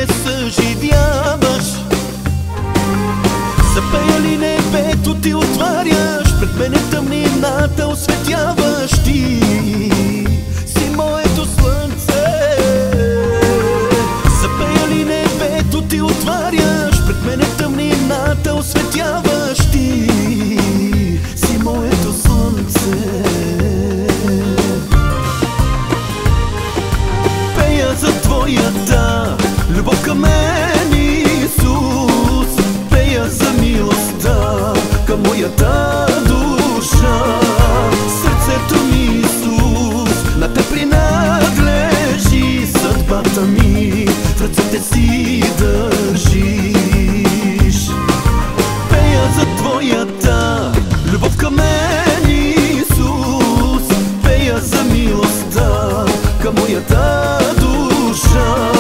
ме съживяваш. Запеяли небето ти отваряш, пред мене тъмнината осветяваш. Ти си моето слънце. Запеяли небето ти отваряш, пред мене тъмнината осветяваш. Ти си моето слънце. Пея за твоята любов към мен, Исус. Пея за милостта към моята душа. Сърцето ми, Исус, на те принадлежи. Съдбата ми в ръцете си държиш. Пея за твоята любов към мен, Исус. Пея за милостта към моята душа.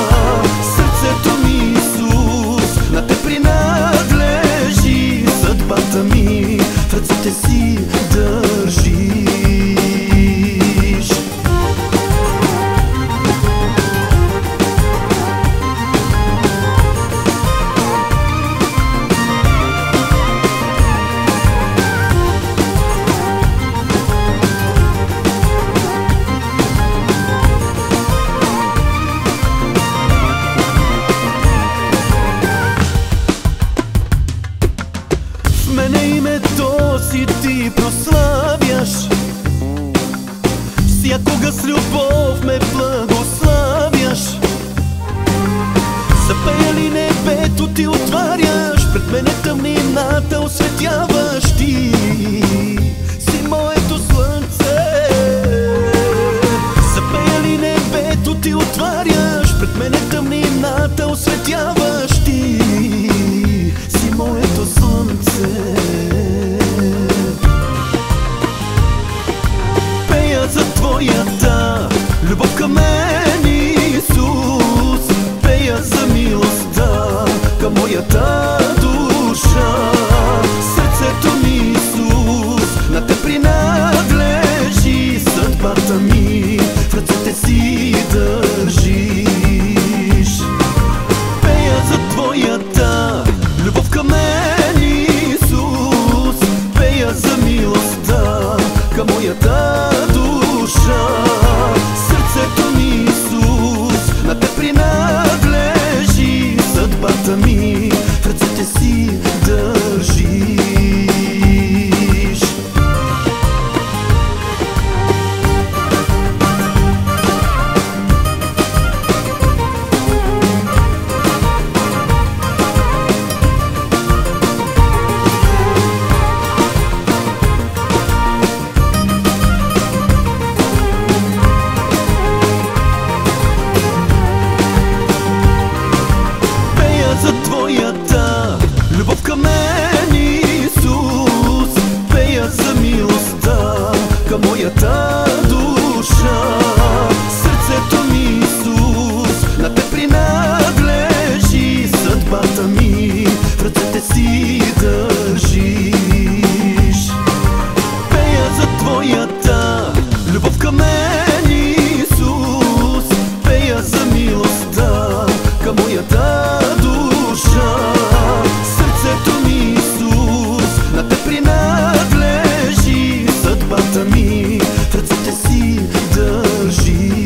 Сърцето ми, Исус, на те принадлежи. Съдбата ми в ръцете си държиш. Мене името си ти прославяш. Всякога с любов ме благославяш. Запеяли небето ти отваряш, пред мене тъмнината осветяваш. Ти си моето слънце. Запеяли небето ти отваряш, пред мене тъмнината осветяваш. Ти си моето слънце. Пея за твоята любов към мен, Исус. Пея за милостта към моята душа. Сърцето ми, Исус, на те принадлежи. Съдбата ми в ръцете си държиш. Пея за твоята любов към мен, Исус. Пея за милостта към моята душа. Сърцето ми, Исус, на те принадлежи. Съдбата ми в ръцете си държиш. За твоята любов към мен, Исус. Пея за милостта към моята душа. Сърцето ми, Исус, на те принадлежи. Съдбата ми в ръцете си държиш. Пея за твоята любов към мен, Исус. Пея за милостта към моята душа. Сърцето ми, Исус, на те принадлежи. Съдбата ми в ръцете си държиш.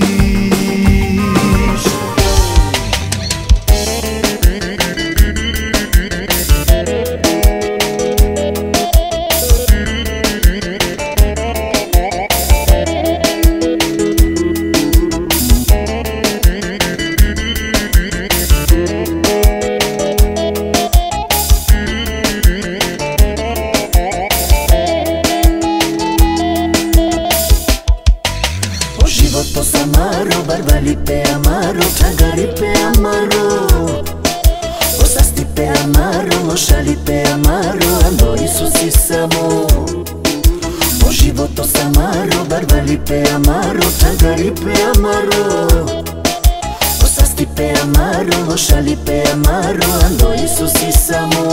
Amaro, barbalipe amaro, tagaripe amaro, osastipe amaro, oxalipe amaro, ando Isusi samo. O životo samaro, barbalipe amaro, tagaripe amaro, osastipe amaro, oxalipe amaro, ando Isusi samo.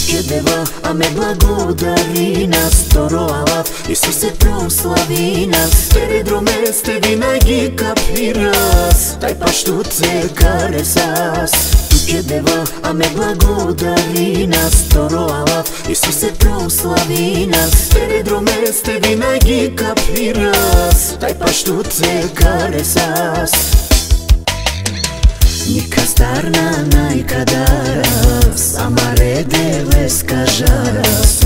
Tuđe deva, a me blagodaри nas, Toro alav, Isuse proslavi nas. Teredrome ste vinagi kapiras, taj paštute karesas. Tuđe deva, a me blagodari nas, Toro alav, Isuse proslavi nas. Teredrome ste vinagi kapiras, taj paštute karesas. Nika starna najkadaras, amare deves kažaras,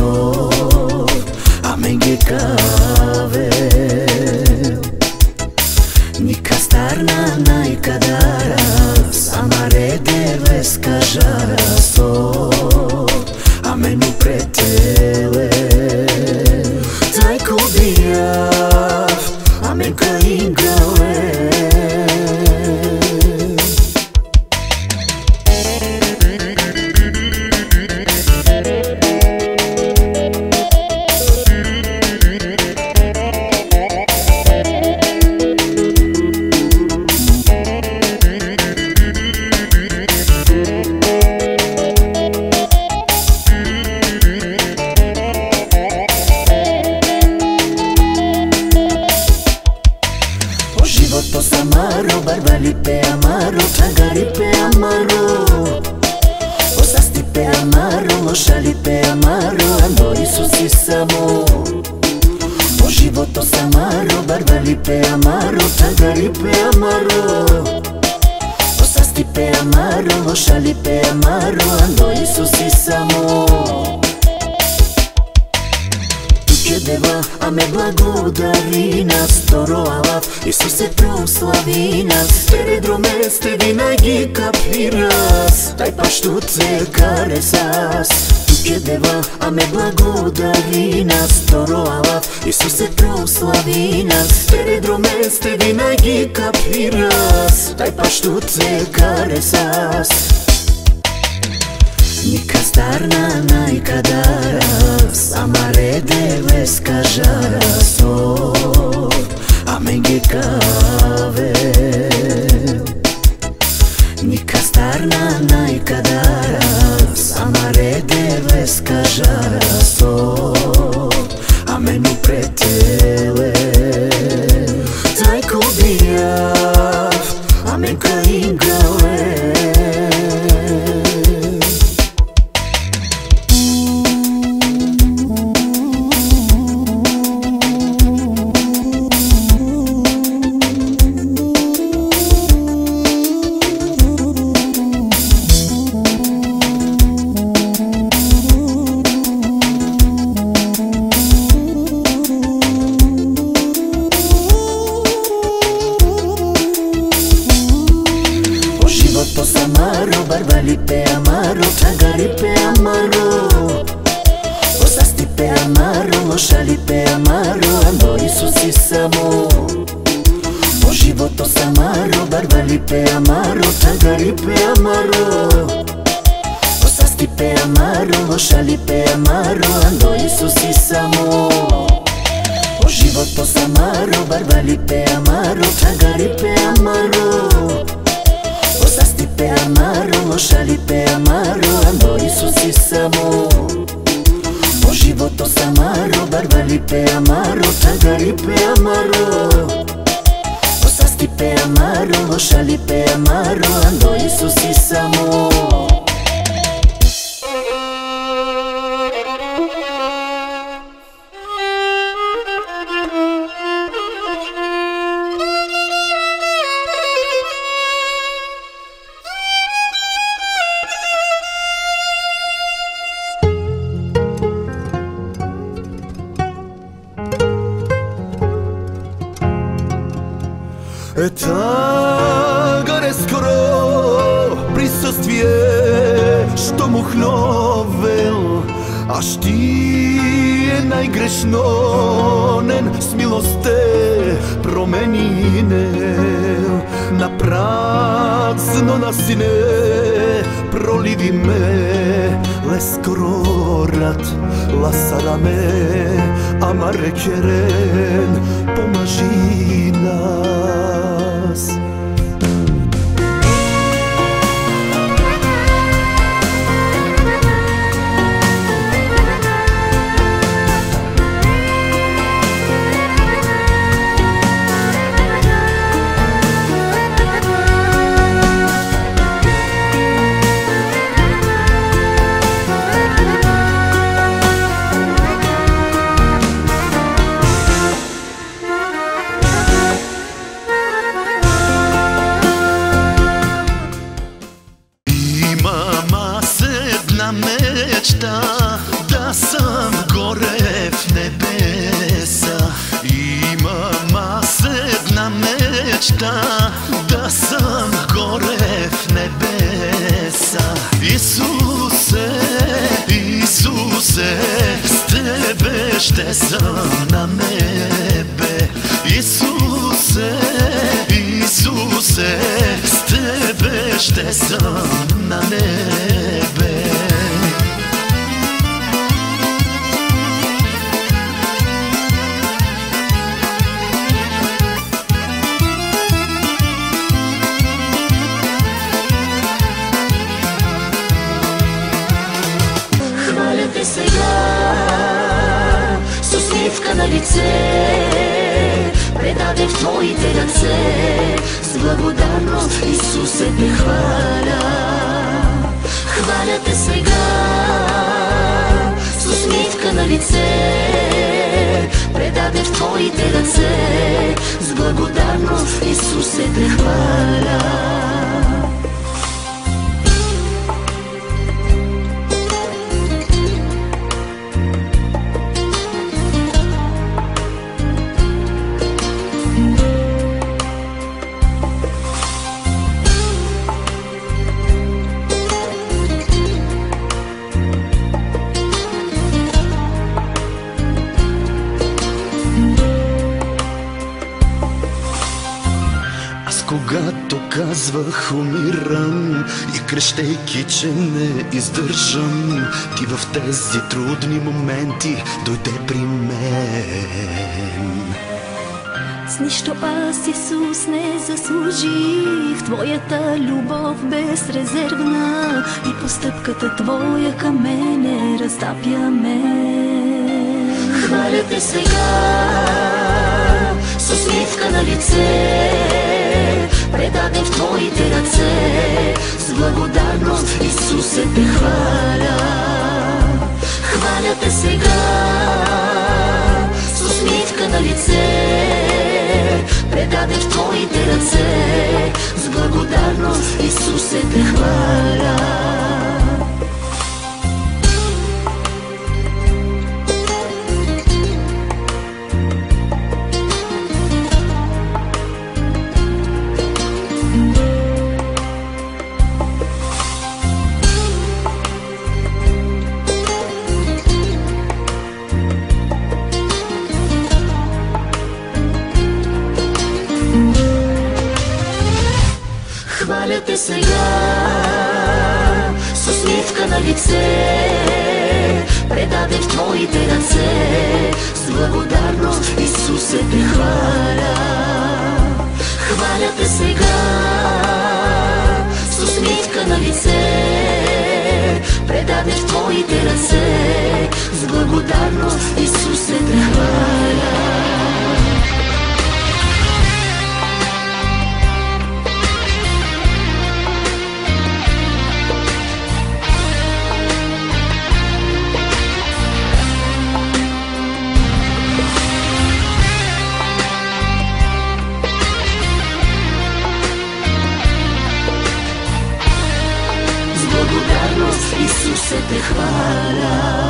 amenge kave. Nika starna najkadaras, amare deves kažaras, amenu pretele. Taj kubijav, amenka ingale. Amaro, barbalipe amaro, tagaripe amaro, osastipe amaro, lošalipe amaro, ando Isusi samo. O životo samaro, barbalipe amaro, tagaripe amaro, osastipe amaro, lošalipe amaro, ando Isusi samo. Tuđe deva, a me blagodari nas, Toro alav, Isuse proslavi nas. Teredrome ste vinagi kapiras, taj paštute karesas. Tuđe deva, a me blagodari nas, Toro alav, Isuse proslavi nas. Teredrome ste vinagi kapiras, taj paštute karesas. Nika starna najkadaras, amare deves kažaras, amenge kave. Nika starna najkadaras, amare deves kažaras, amenu pretele. Taj kubijav, amenka ingale. Životo samaro, barbalipe amaro, tagaripe amaro, osastipe amaro, lošalipe amaro, ando Isusi samo. O životo samaro, barbalipe amaro, tagaripe amaro, osastipe amaro, lošalipe amaro, ando Isusi samo. O životo samaro, barbalipe amaro, tagaripe amaro, osastipe amaro, lošalipe amaro, ando Isusi samo. O životo samaro, barbalipe amaro, tagaripe amaro, osastipe amaro, lošalipe amaro, ando Isusi samo. Tagare skoro присъствие, що му хловел, аж ти е najgrešnonен, с милосте променинел, на празно на сине проливи ме, лескорорат ласараме, амаре керен, помажи нас. sam gore v nebesa. Isuse, Isuse, s tebe štesam na nebe. Isuse, Isuse, s tebe štesam na nebe. Сега с усмивка на лице предадем в Твоите ръце. С благодарност, Исусе, те хваля. Хваля те сега с усмивка на лице предадем в Твоите ръце. С благодарност, Исусе, те хваля. Когато казвах умирам и крещейки, че не издържам, ти в тези трудни моменти дойде при мен. С нищо аз, Исус, не заслужих Твоята любов безрезервна и постъпката Твоя към мене разтапя мен. Хваля те сега с усмивка на лице предадем в Твоите ръце. С благодарност, Исусе, те хваля. Хваля те сега с усмивка на лице предадем в Твоите ръце. С благодарност, Исусе, те хваля. Хваля те сега с усмивка на лице предадем в Твоите ръце. С благодарност, Исусе, те хваля. Хваля те сега с усмивка на лице предадем в Твоите ръце. С благодарност, Исусе, те хваля. Благодарност, Исусе, те хваля.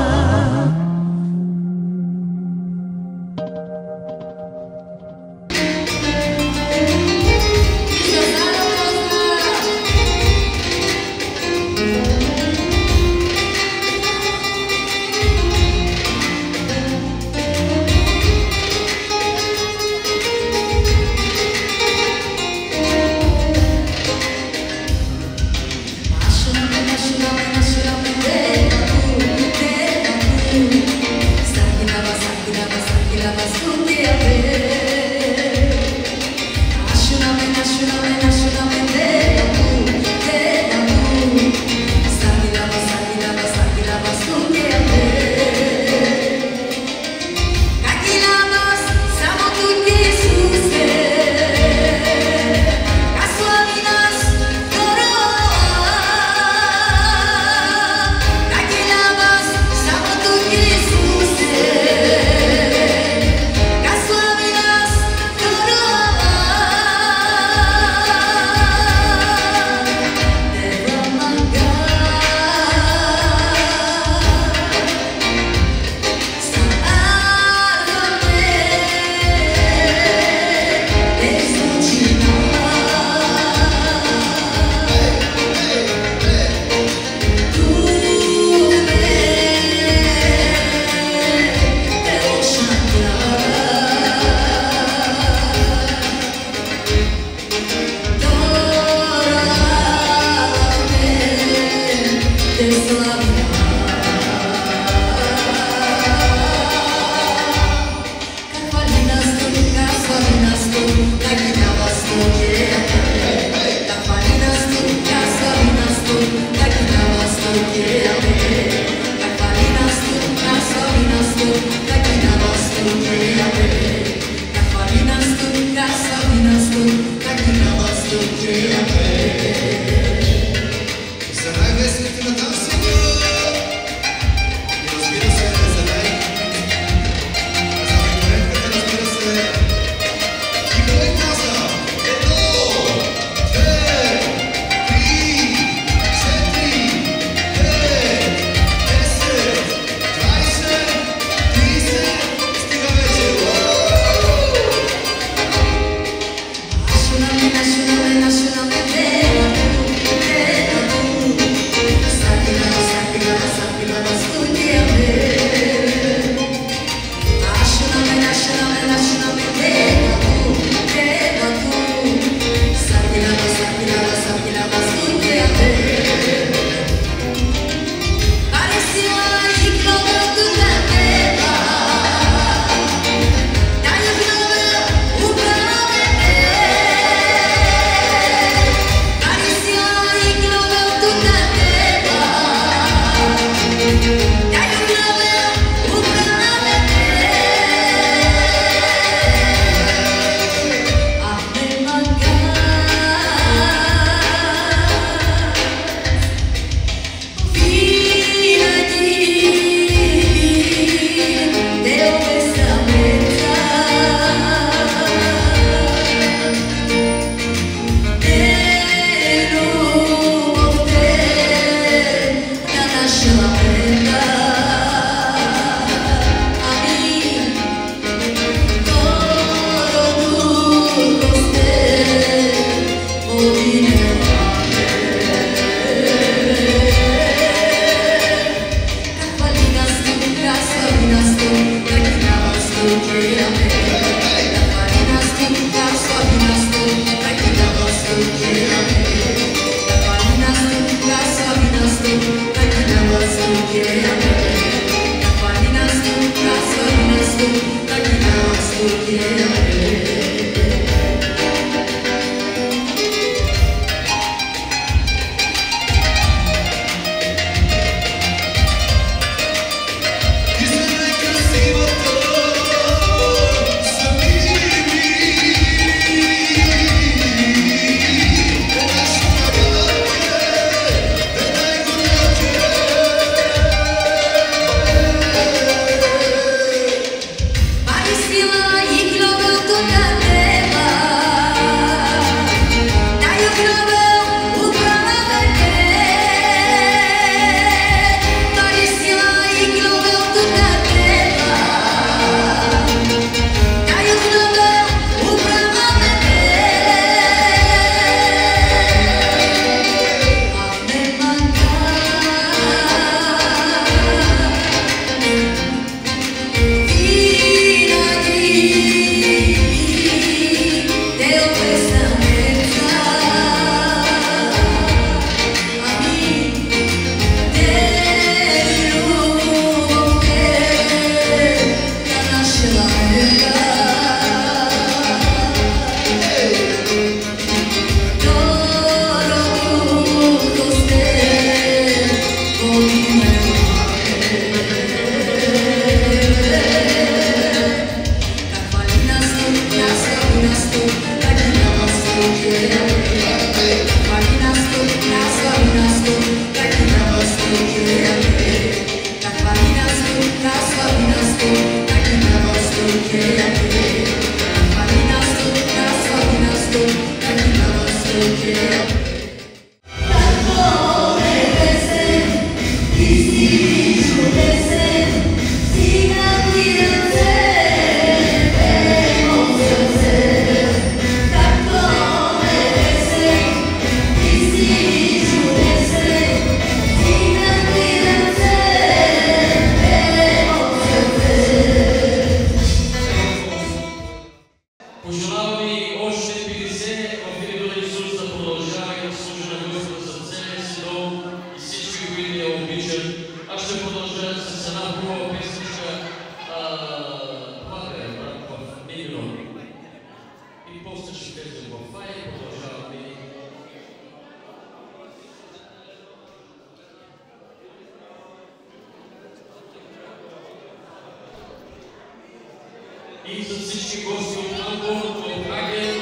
И за всички гости от Хамбург, от Хаген,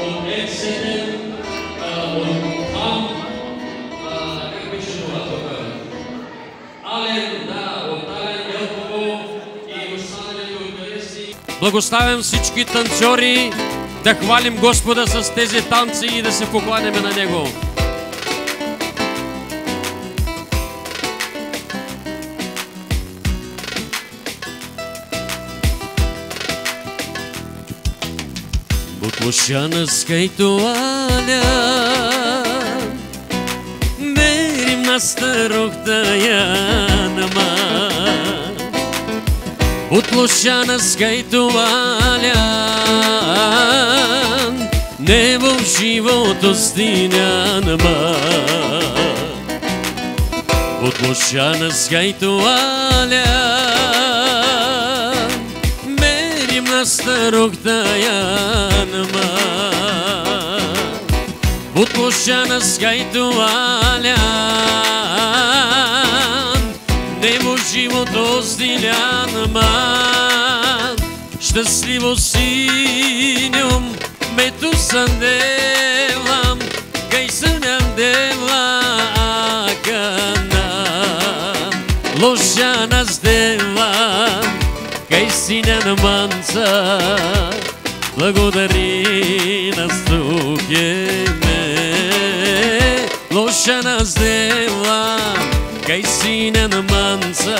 от Ексенен, от Благославям всички танцори да хвалим Господа с тези танци и да се покланяме на Него. Butluşanı skaytuvalya Benim nastarukta yanıma Butluşanı skaytuvalya Небо в живото стиняма Butluşanı skaytuvalya Benim nastarukta yanıma Butluşanı skaytuvalyan Небо в живото стиляма Щастливо синьом Metu sandevam, kay sunandevam akanam, loşanas devam, kay sinanamansa, благодари нас tukeme, loşanas devam, kay sinanamansa,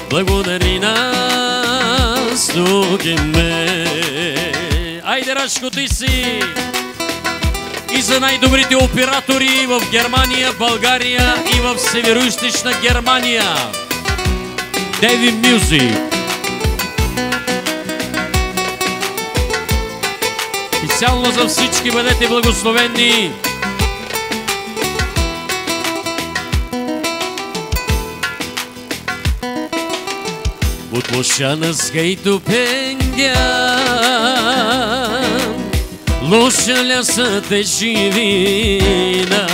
благодари нас tukeme. Айде, Рашко, ти си! И за най-добрите оператори в Германия, България и в Североизточна Германия. Деви Мюзик. Специално за всички бъдете благословени. Butluşanı skaytupengyam Loša лясата живина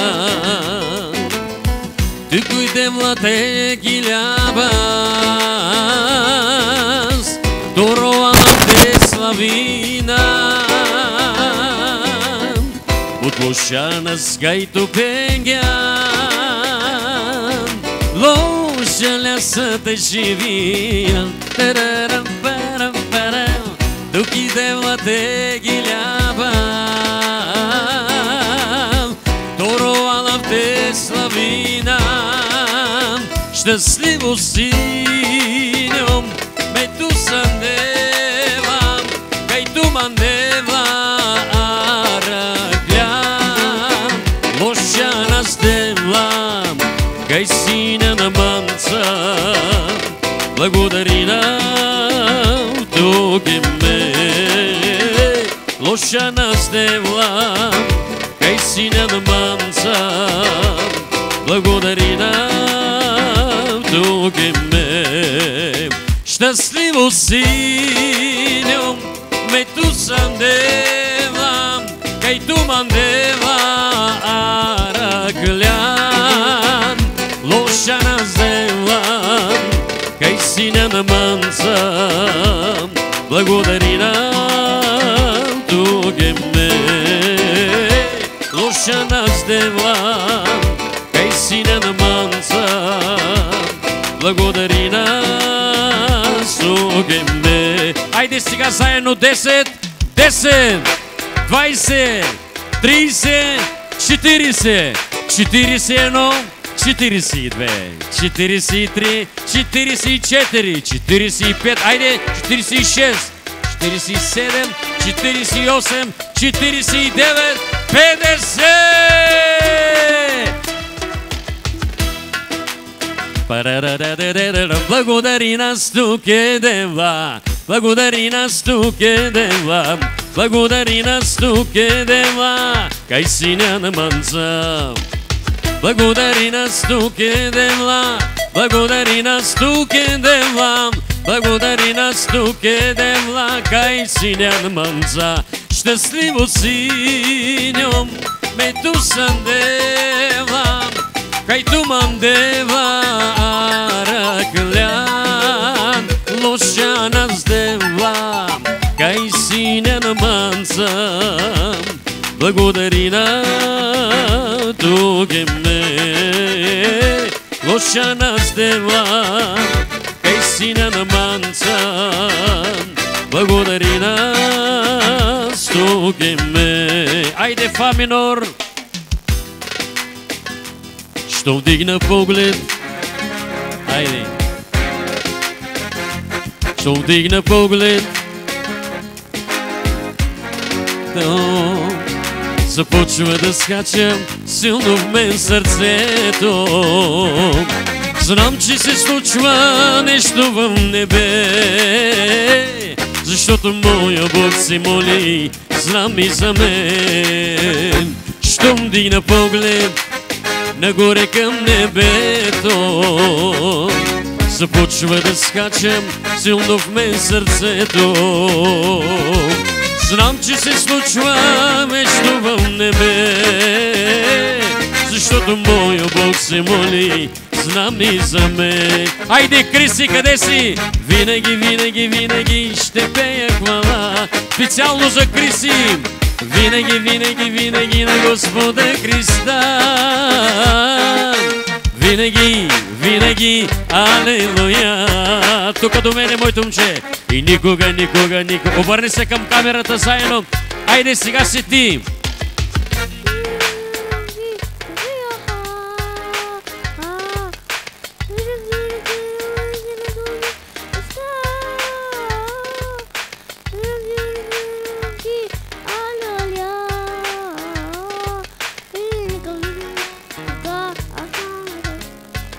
Ты куйде млате гилябас Торована те славина Butluşanı skaytupengyam Loša лясата живина Тук иде млате гилябам Торована в те славина Щастливо синьом Мето сандевам Кайто мандева араглям Лоша наздевам Кай сина на манца Благодари нам tukeme Loša nas devlam Kaj si nam mancam Благодари нам tukeme Щастливо синьом Мето сандевам Kaj tu mandeva arakлян Loša nas devlam Kaj si nam mancam Благодари нам tukeme Loša nas devlam Kaj si nam mancam Благодари нас tukeme Айде сега заедно 10, 10, 20, 30, 40, 41, 42, 43, 44, 45, айде, 46, 47, 48, 49, 50! Благодари нас туке дева, благодари нас туке дева, благодари нас туке дева, кай синя на манца. Благодари нас туке дева, благодари нас туке дева, благодари нас туке дева, кай синя на манца. Щастливо синьом ме ту сандевам, кай ту мандева аrakлян, loša nas devам, кай синя на манца. Благодари нам tukeme, loša nas devам, кай синя на манца. благодари нас, тук е ме. Айде фа минор. Що вдигна поглед, айде. Що вдигна поглед, започва да скача силно в мен сърцето. Знам, че се случва нещо в небе, защото моя Бог се моли, знам и за мен. Щом дигна поглед нагоре към небето, започва да скачам силно в мен сърцето. Знам, че се случва нещо в небе, защото моя Бог се моли, знам и за мен. Айде, Криси, къде си? Винаги, винаги, винаги ще пея хвала. Специално за Криси. Винаги, винаги, винаги на Господа Христа. Винаги, винаги, алелуя. Тук до мене, моето момче. И никога, никога, никога. Обърни се към камерата заедно. Айде, сега си ти.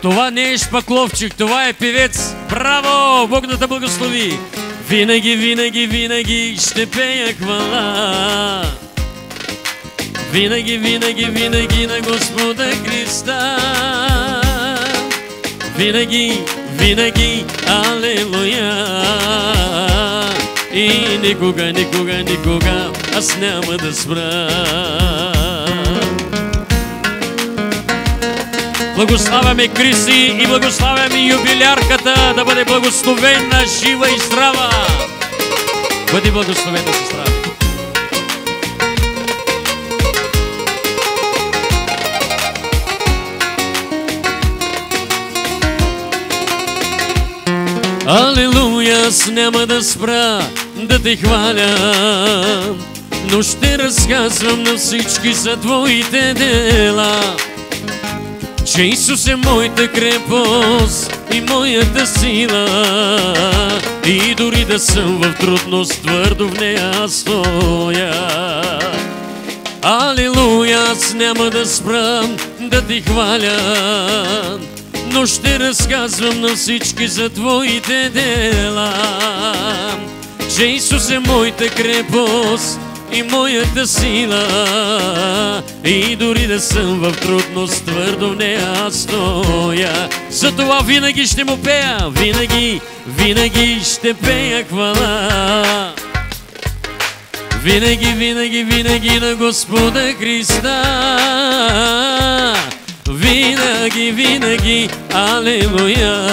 Това не е Шпакловчик, това е певец. Браво! Бог да те благослови! Винаги, винаги, винаги ще пея хвала. Винаги, винаги, винаги на Господа Христа. Винаги, винаги, алелуя. И никога, никога, никога аз няма да спра. Благославяме Криси и благославяме юбилярката да бъде благословена, жива и здрава. Бъди благословена, сестра. Алелуя, аз няма да спра да те хваля, но ще разказвам на всички за твоите дела. Че Исус е моята крепост и моята сила, и дори да съм в трудност, твърдо в нея аз стоя. Алелуя, аз няма да спрам да ти хваля, но ще разказвам на всички за твоите дела. Че Исус е моята крепост и моята сила, и дори да съм в трудност, твърдо в нея аз стоя. Затова винаги ще му пея, винаги, винаги ще пея хвала. Винаги, винаги, винаги на Господа Христа. Винаги, винаги, алелуя.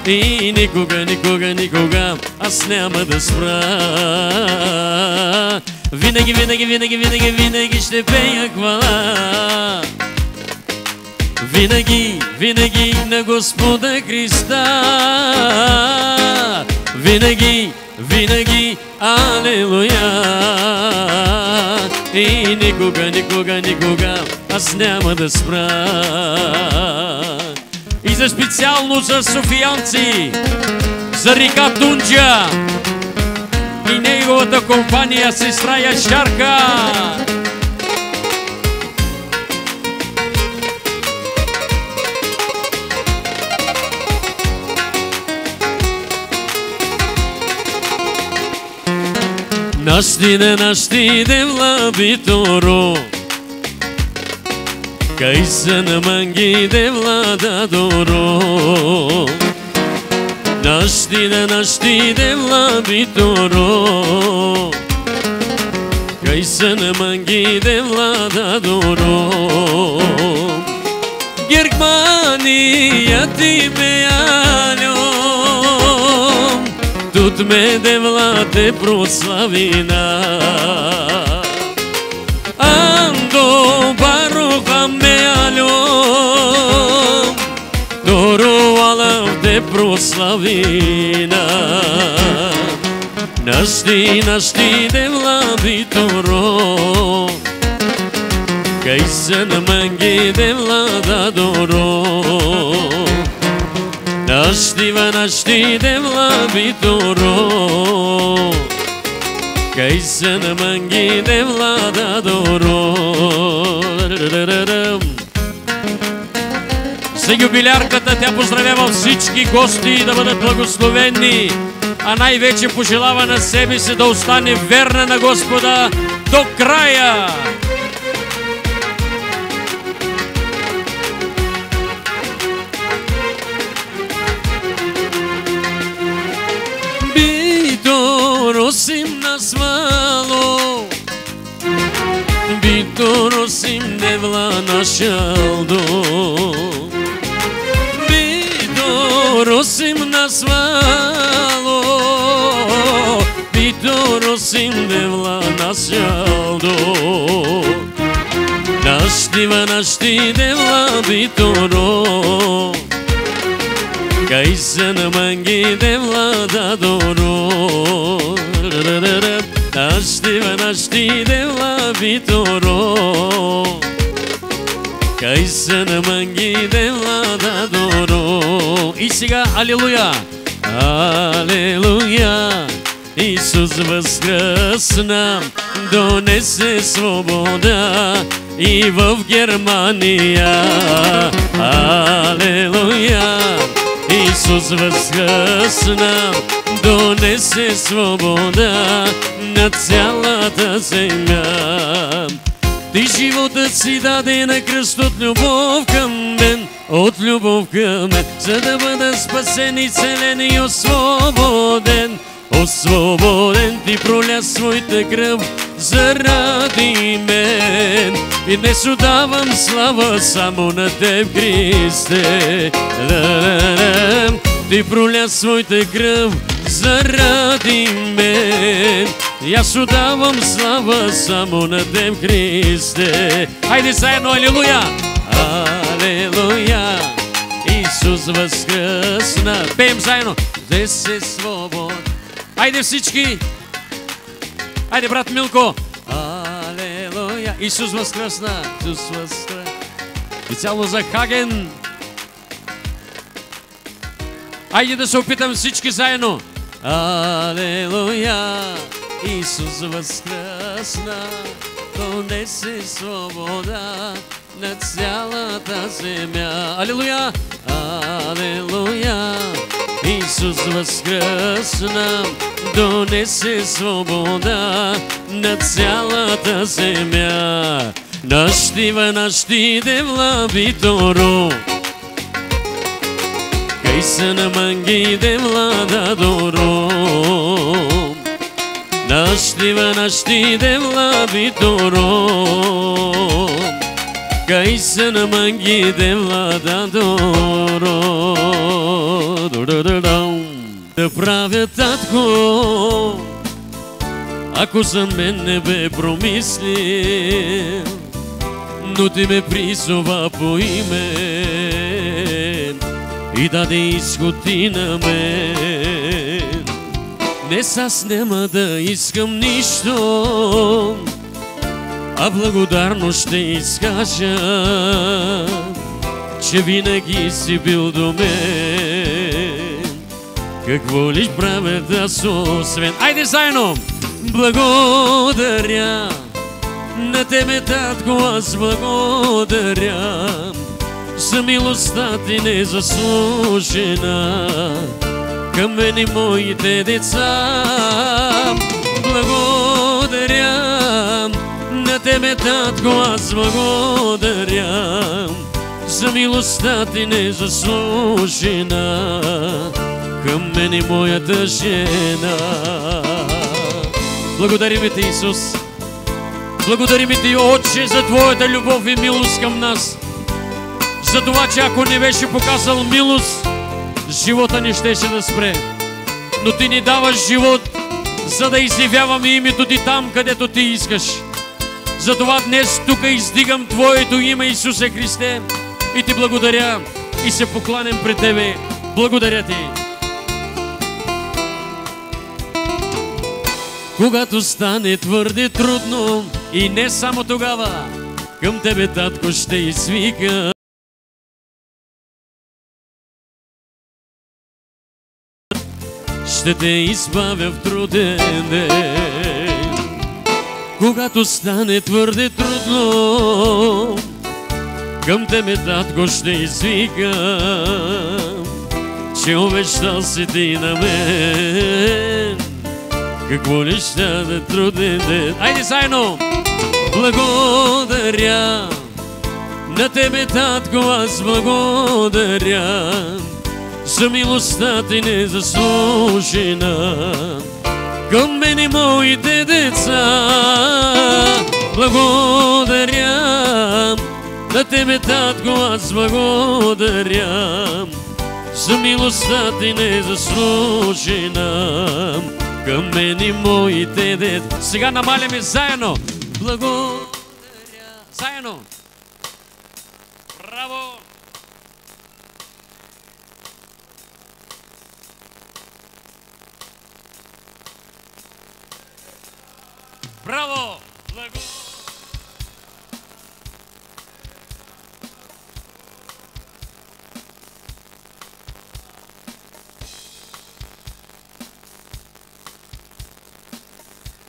И никога, никога, никога аз няма да спра. Винаги, винаги, винаги, винаги, винаги ще пея хвала. Винаги, винаги на Господа Христа. Винаги, винаги, алелуя. И никога, никога, никога аз няма да спра. И за специално за софиянци, за Рика Тунджа и неговата компания сестра Яшарка. Naștine vlabitoro, Cai să ne manghi de vladadoro. Naștine vlabitoro, Cai să ne manghi de vladadoro. Germania ti me alio, Тут ме де влате прославина. Ando baruha me alio, Doro alav de прославина. Нашти девла биторо, кайсан манги девла дадоро. Нашти девла биторо, кайсан манги девла дадоро. За юбилярката тя поздравява всички гости да бъдат благословени, а най-вече пожелава на себе си да остане верна на Господа до края. Bitorosim nas malo, bitorosim devla našaldo. Bitorosim nas malo, bitorosim devla našaldo. Našti devla bitoro, kaisan mangi devla dadoro. Našti devla bitoro, kaisan mangi devla dadoro. И сега, алелуя, алелуя, Исус възкръсна, донесе свобода и в Германия. Алелуя, Исус възкръсна, донесе свобода на цялата земя. Ти живота си даде на кръст от любов към мен, от любов към мен, за да бъда спасен и целен и освободен. Освободен ти проля своята кръв заради мен. И днес отдавам слава само на Теб, Христе. Ти проля своята кръв заради мен. И аз отдавам слава само на Теб, Христе. Хайде заедно, алелуя! Алелуя! Исус възкръсна. Пеем заедно. Днес е свободен. Айде всички! Айде, брат Милко! Алелуя! Исус възкръсна! Исус възкръсна! И цяло за Хаген! Айде да се опитам всички заедно! Алелуя! Исус възкръсна! Донесе свобода на цялата земя! Алелуя! Алелуя! Исус възкръсна, донесе свобода на цялата земя. Нашти девла биторо, кайсан манги девла дадоро. Нашти девла биторо, кайсан манги девла дадоро. Да правя, татко, ако за мен не бе промислил, но ти ме призова по име и даде изход и на мен. Днес аз няма да искам нищо, а благодарно ще изкажа, че винаги си бил до мен. Какво ли правя да се освен? Айде заедно! Благодаря на Тебе, татко, аз благодаря за милостта Ти незаслужена към мен и моите деца. Благодаря на Тебе, татко, аз благодаря за милостта Ти незаслужена към мен и моята жена. Благодарим Ти, Исус. Благодарим Ти, Отче, за Твоята любов и милост към нас. За това, че ако не беше показал милост, живота ни щеше да спре. Но Ти ни даваш живот, за да изявяваме името Ти там, където Ти искаш. Затова днес тук издигам Твоето име, Исусе Христе, и Ти благодаря и се покланям пред Тебе. Благодаря ти. Когато стане твърде трудно и не само тогава, към тебе, татко, ще извика. Ще те избавя в труден ден. Когато стане твърде трудно, към тебе, татко, ще извикам, че обещал си ти на мен. Какво ли ще да труден ден. Айде заедно! Благодаря на тебе, татко, аз благодаря за милостта ти незаслужена към мен и моите деца. Благодаря на тебе, татко, аз благодаря за милостта ти незаслужена към мен и моите деца. Сега намаляме заедно. Благодаря. Заедно. Браво! Браво! Благодаря.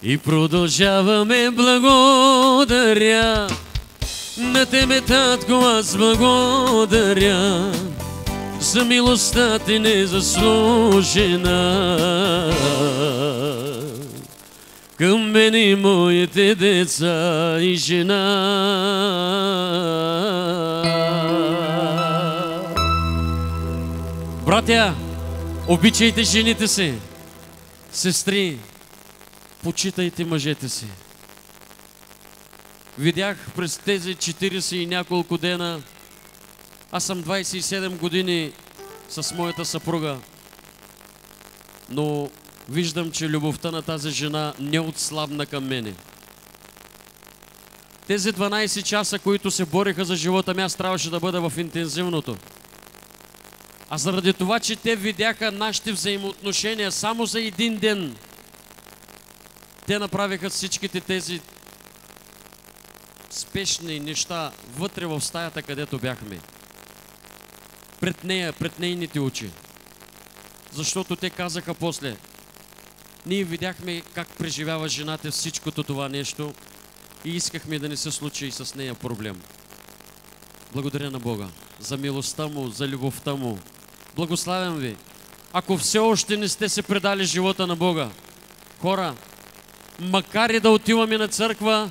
И продължаваме. Благодаря на тебе, татко, аз благодаря за милостта ти незаслужена към мен и моите деца и жена. Братя, обичайте жените си. Сестри, почитайте мъжете си. Видях през тези 40 и няколко дена, аз съм 27 години с моята съпруга, но виждам, че любовта на тази жена не отслабна към мене. Тези 12 часа, които се бореха за живота ми, аз трябваше да бъда в интензивното. А заради това, че те видяха нашите взаимоотношения само за един ден, те направиха всичките тези спешни неща вътре в стаята, където бяхме. Пред нея, пред нейните очи. Защото те казаха после, ние видяхме как преживява жената всичкото това нещо и искахме да не се случи и с нея проблем. Благодаря на Бога за милостта Му, за любовта Му. Благославям ви. Ако все още не сте се предали живота на Бога, хора, макар и да отиваме на църква,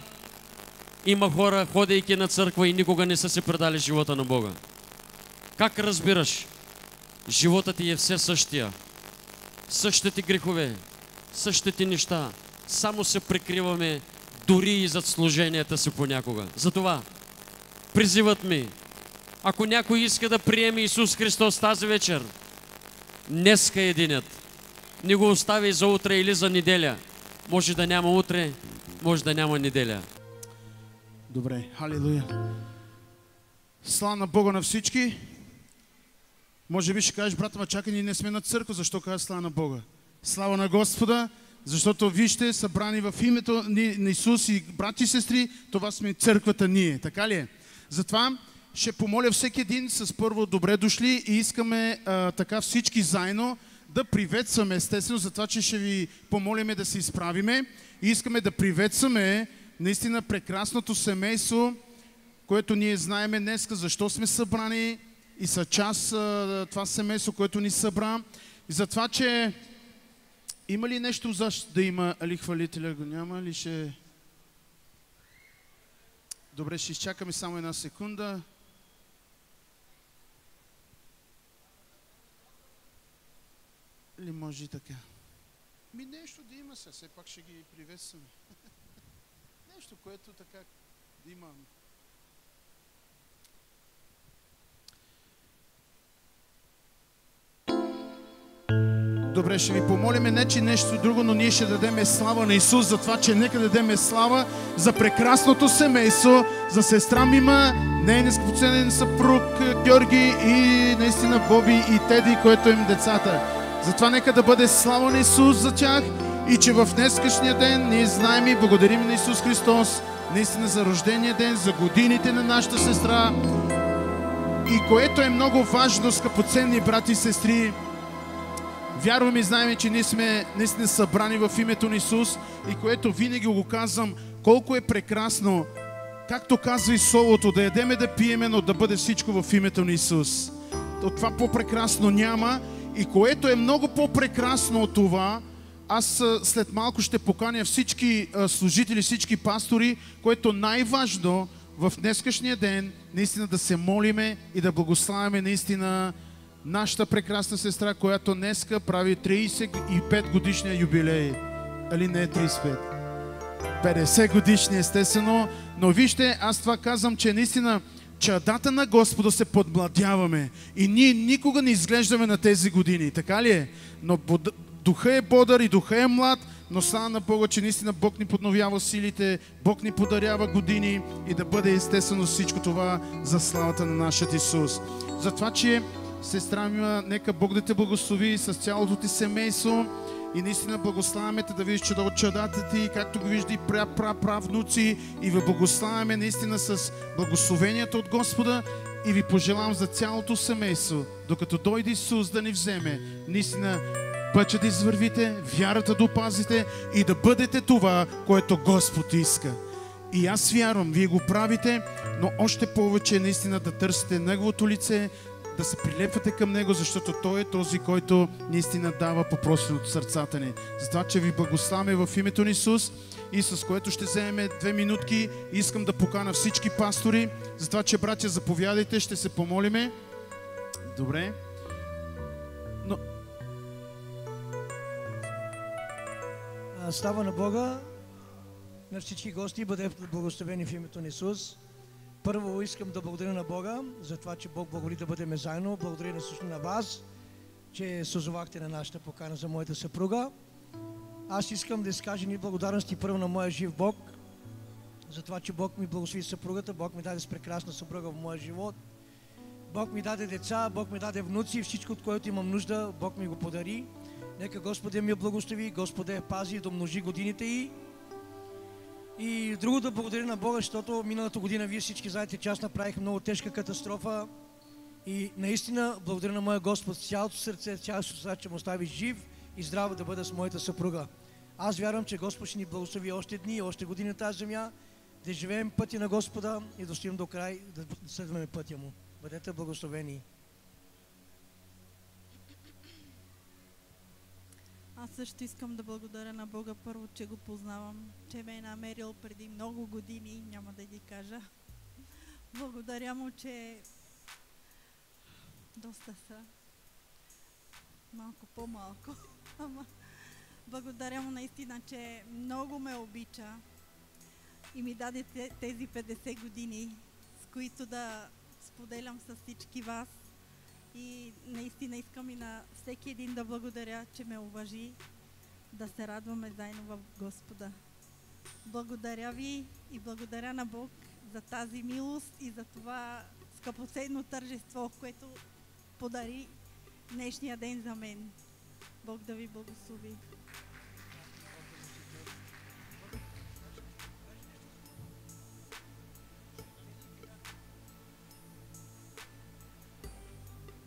има хора, ходейки на църква и никога не са се предали живота на Бога. Как разбираш? Животът ти е все същия. Същите грехове, същите неща. Само се прикриваме дори и зад служенията си понякога. Затова призивът ми, ако някой иска да приеме Исус Христос тази вечер, днеска е денят. Не го остави за утре или за неделя. Може да няма утре, може да няма неделя. Добре, халелуя. Слава на Бога на всички. Може би ще кажеш, брат, ма чакай, ние не сме на църква. Защо кажа слава на Бога? Слава на Господа, защото вижте, събрани в името на Исус и брати и сестри, това сме църквата ние. Така ли е? Затова ще помоля всеки един с първо добре дошли и искаме така всички заедно да приветстваме, естествено, за това, че ще ви помолиме да се изправиме и искаме да приветстваме наистина прекрасното семейство, което ние знаеме днес, защо сме събрани и са част това семейство, което ни събра. И за това, че има ли нещо защо да има, али хвалителя го няма, ли ще... Добре, ще изчакаме само една секунда. Или може и така? Нещо да има се, все пак ще ги приветстваме. Нещо, което така да има. Добре, ще ви помолиме, не че нещо друго, но ние ще дадеме слава на Исус за това, че нека дадеме слава за прекрасното семейство, за сестра Мима, нейният скъпоценен съпруг Георги и наистина Боби и Теди, което им децата. Затова нека да бъде слава на Исус за тях и че в днескашния ден ние знаем и благодарим на Исус Христос наистина за рождения ден, за годините на нашата сестра. И което е много важно, скъпоценни брати и сестри, вярваме и знаем, че ние сме наистина събрани в името на Исус и което винаги го казвам, колко е прекрасно, както казва и Словото, да ядеме, да пиеме, но да бъде всичко в името на Исус. От това по-прекрасно няма и което е много по-прекрасно от това, аз след малко ще поканя всички служители, всички пастори, което най-важно в днескашния ден наистина да се молиме и да благославяме наистина нашата прекрасна сестра, която днеска прави 35 годишния юбилей. Али не е 35? 50 годишни естествено. Но вижте, аз това казвам, че наистина чадата на Господа се подмладяваме и ние никога не изглеждаме на тези години. Така ли е? Но духа е бодър и духа е млад, но слава на Бога, че наистина Бог ни подновява силите, Бог ни подарява години и да бъде естествено всичко това за славата на нашия Исус. Затова, че сестра ми, нека Бог да те благослови с цялото ти семейство и наистина благославяме те да видиш чадата ти, както го вижда и правнуци и ви благославяме наистина с благословението от Господа и ви пожелавам за цялото семейство, докато дойде Исус да ни вземе, наистина пътя да извървите, вярата да опазите и да бъдете това, което Господ иска. И аз вярвам, вие го правите, но още повече наистина да търсите Неговото лице, да се прилепвате към Него, защото Той е този, който наистина дава по просене от сърцата ни. Затова, че ви благославяме в името на Исус и с което ще вземем 2 минутки. Искам да покана всички пастори. Затова, че братя, заповядайте, ще се помолиме. Добре. Но... Слава на Бога, на всички гости, бъдете благословени в името на Исус. Първо искам да благодаря на Бога за това, че Бог благоволи да бъдем заедно. Благодаря също на вас, че се озовахте на нашата покана за моята съпруга. Аз искам да изкажа ни благодарности първо на моя жив Бог, за това, че Бог ми благослови съпругата, Бог ми даде с прекрасна съпруга в моя живот. Бог ми даде деца, Бог ми даде внуци, всичко, от което имам нужда, Бог ми го подари. Нека Господи ми я благослови, Господи я пази, да умножи годините й. И друго да благодаря на Бога, защото миналата година вие всички знаете, че аз направих много тежка катастрофа и наистина благодаря на моя Господ с цялото сърце, цялото сърце, че му остави жив и здрав да бъда с моята съпруга. Аз вярвам, че Господ ще ни благослови още дни, още години на тази земя, да живеем пътя на Господа и да стоим до край, да следваме пътя му. Бъдете благословени. Аз също искам да благодаря на Бога първо, че го познавам, че ме е намерил преди много години, няма да ги кажа. Благодаря му, че доста са, малко по-малко, ама благодаря му наистина, че много ме обича и ми даде тези 50 години, с които да споделям с всички вас. И наистина искам и на всеки един да благодаря, че ме уважи, да се радваме заедно в Господа. Благодаря ви и благодаря на Бог за тази милост и за това скъпоценно тържество, което подари днешния ден за мен. Бог да ви благослови.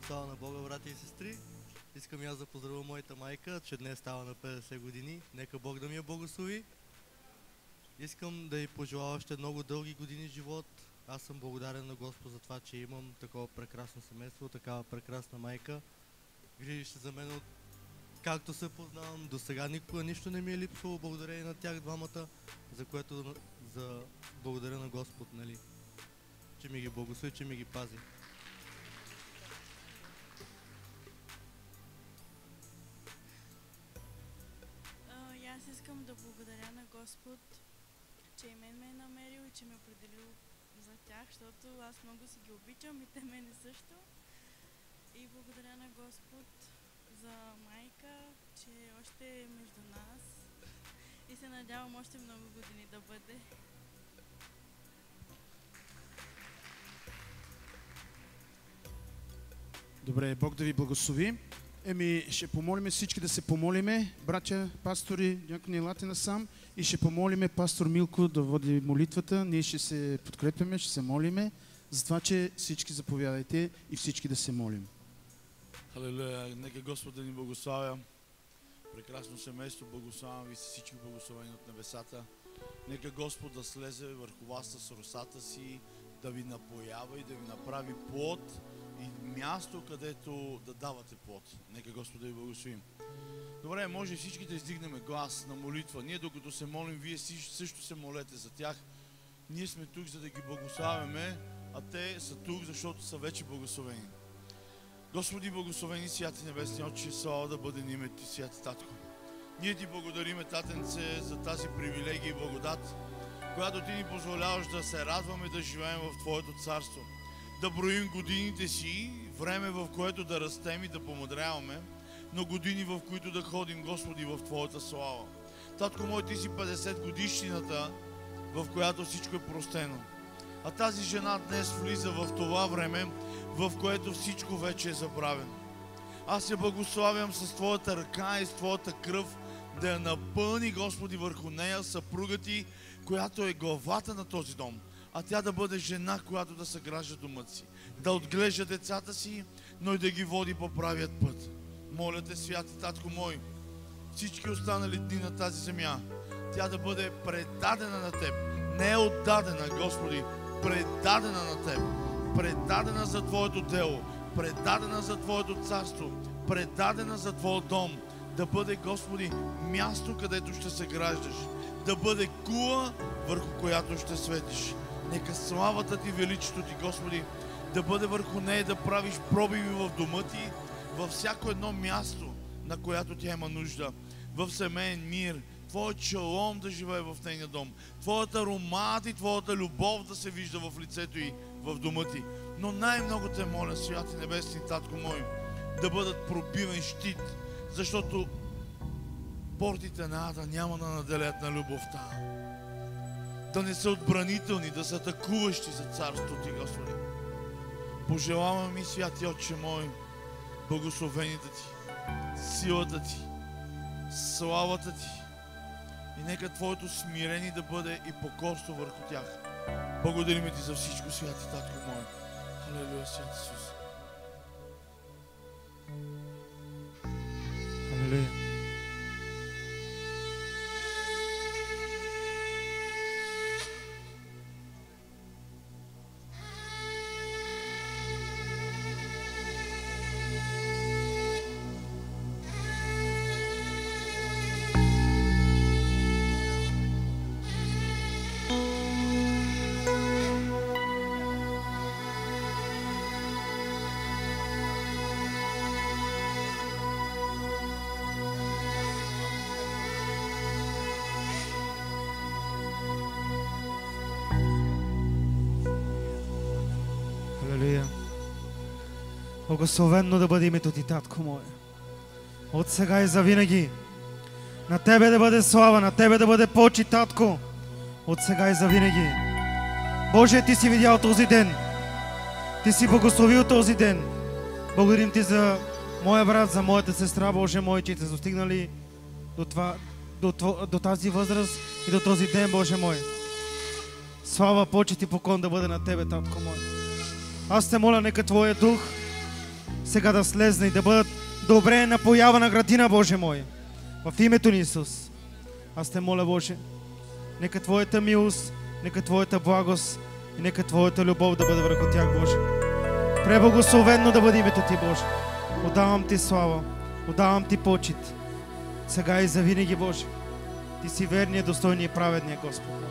Слава на Бога, брати и сестри! Искам и аз да поздравя моята майка, че днес става на 50 години. Нека Бог да ми я благослови. Искам да й пожелая още много дълги години живот. Аз съм благодарен на Господ за това, че имам такова прекрасно семейство, такава прекрасна майка. Грижи се за мен от както се познавам. До сега никога нищо не ми е липсвало, благодарение на тях двамата, за което благодаря на Господ, нали? Че ми ги благослови, че ми ги пази. Аз искам да благодаря на Господ, че и мен ме е намерил и че ме е определил за тях, защото аз много си ги обичам и те мене също. И благодаря на Господ за майка, че още е между нас и се надявам още много години да бъде. Добре, Бог да ви благослови. Ще помолиме всички да се помолиме, братя, пастори, дякони, елате насам и ще помолиме пастор Милко да води молитвата. Ние ще се подкрепяме, ще се молиме, затова, че всички заповядайте и всички да се молим. Халелуя, нека Господ да ни благославя. Прекрасно семейство, благославям ви всички благословени от небесата. Нека Господ да слезе върху вас с росата си, да ви напоява и да ви направи плод и място, където да давате плод. Нека Господ да ви благословим. Добре, може всички да издигнем глас на молитва. Ние докато се молим, вие също се молете за тях. Ние сме тук, за да ги благославяме, а те са тук, защото са вече благословени. Господи, благословени святи небесни Отче, слава да бъде на името Ти, святи Татко. Ние Ти благодариме, Татенце, за тази привилегия и благодат, която Ти ни позволяваш да се радваме, да живеем в Твоето царство. Да броим годините си, време в което да растем и да помъдряваме, но години в които да ходим, Господи, в Твоята слава. Татко мой, Ти си 50 годишнината, в която всичко е простено. А тази жена днес влиза в това време, в което всичко вече е забравено. Аз се благославям с Твоята ръка и с Твоята кръв да я напълни, Господи, върху нея съпруга Ти, която е главата на този дом. А тя да бъде жена, която да съгражда дома си, да отглежда децата си, но и да ги води по правият път. Моля Те, святи Татко мой, всички останали дни на тази земя, тя да бъде предадена на Теб. Не е отдадена, Господи, предадена на Теб. Предадена за Твоето дело, предадена за Твоето царство, предадена за Твоя дом. Да бъде, Господи, място, където ще се граждаш. Да бъде кула, върху която ще светиш. Нека славата Ти, величието Ти, Господи, да бъде върху нея, да правиш пробиви в дома Ти, във всяко едно място, на която тя има нужда. В семейен мир, Твоят шалом да живее в нейния дом. Твоята аромат и Твоята любов да се вижда в лицето й, в дома Ти. Но най-много Те моля, святи небесни Татко мой, да бъдат пробивен щит, защото портите на ада няма да наделят на любовта. Да не са отбранителни, да са атакуващи за царството Ти, Господи. Пожелавам ми, святи Отче мой, благословението Ти, силата Ти, славата Ти и нека Твоето смирение да бъде и покорство върху тях. Благодарим Ти за всичко, святи Татко мой. Халелуя, святи Исус. Халелуя. Благословенно да бъде името Ти, Татко мое. От сега и завинаги. На Тебе да бъде слава, на Тебе да бъде почит, Татко. От сега и завинаги. Боже, Ти си видял този ден. Ти си благословил този ден. Благодарим Ти за моя брат, за моята сестра, Боже мой, че те достигнали до тази възраст и до този ден, Боже мой. Слава, почит и поклон да бъде на Тебе, Татко мой. Аз Те моля, нека Твоя дух сега да слезне и да бъдат добре напоявана градина, Боже мой. В името ни Исус. Аз Те моля, Боже, нека Твоята милост, нека Твоята благост и нека Твоята любов да бъде върху тях, Боже. Преблагословенно да бъде името Ти, Боже. Отдавам Ти слава, отдавам Ти почит. Сега и завинаги, Боже. Ти си верният, достойният и праведният, Господ.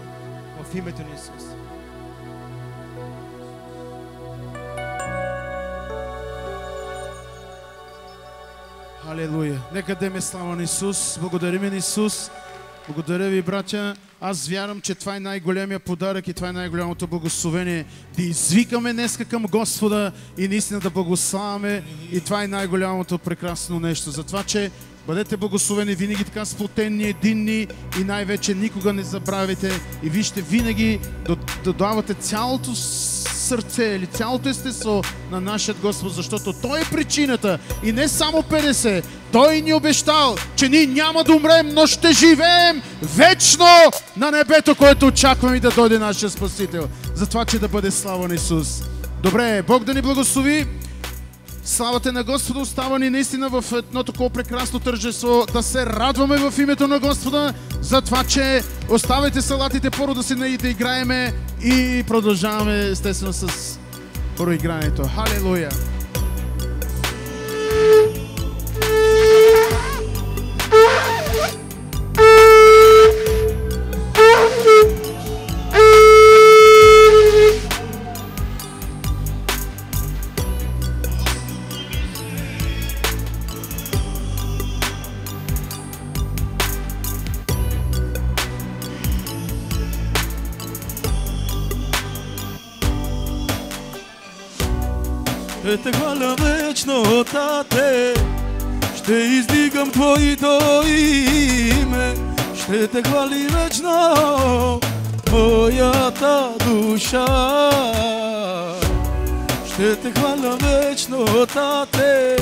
В името ни Исус. Алелуя. Нека дадем слава на Исус. Благодарим на Исус. Благодаря Ви, братя. Аз вярвам, че това е най-големия подарък и това е най-голямото благословение. Да извикаме днеска към Господа и наистина да благославяме. И това е най-голямото прекрасно нещо. Затова, че бъдете благословени винаги така сплотени, единни и най-вече никога не забравяйте и вижте винаги додавате цялото сърце или цялото естество на нашия Господ, защото Той е причината и не само 50. Той ни обещал, че ние няма да умрем, но ще живеем вечно на небето, което очакваме и да дойде нашия Спасител. Затова, че да бъде слава на Исус. Добре, Бог да ни благослови. Славата на Господа остава ни наистина в едно такова прекрасно тържество, да се радваме в името на Господа, за това, че оставайте салатите, първо да си наидите, играеме и продължаваме естествено с проигрането. Халелуя! Ще те хваля вечно, Тате, ще издигам Твоето име, ще те хвали вечно моята душа. Ще те хваля вечно, Тате,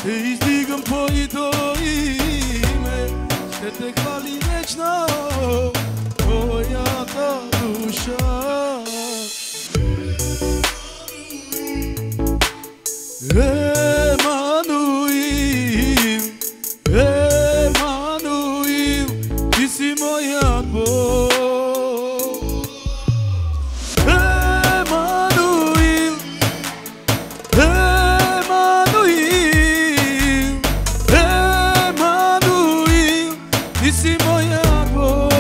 ще издигам Твоето име, ще те хвали вечно моята душа. Емануил, Емануил, Ти си моят Бог. Емануил, Емануил, Емануил, Ти си моят Бог.